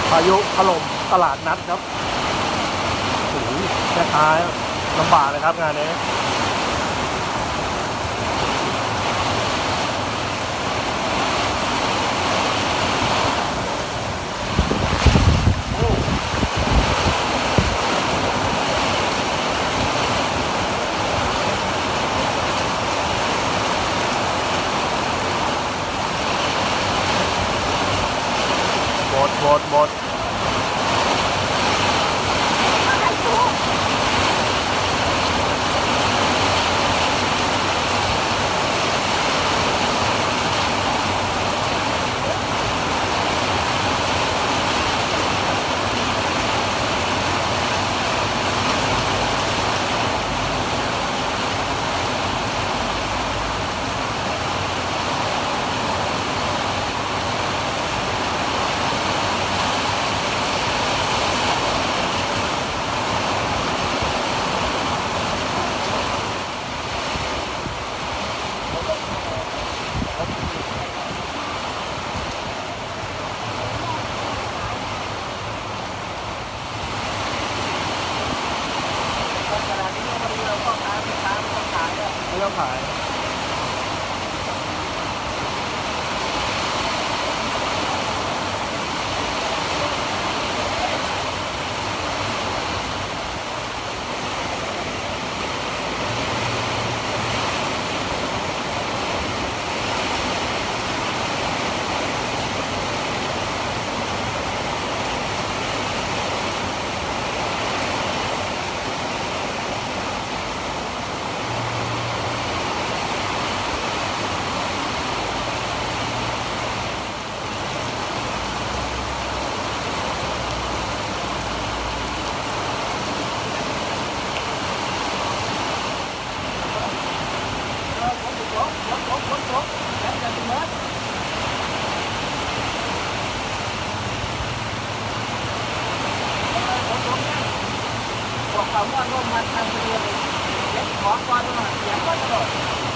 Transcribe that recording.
พายุถล่มตลาดนัดครับโอ้โหแม่ค้าลำบากเลยครับงานนี้หมดไม่ต้องขายพวกเขาว่าร่วมมันทำเรียนเก็บของก่อนหน่อยเสียงก็ตลอด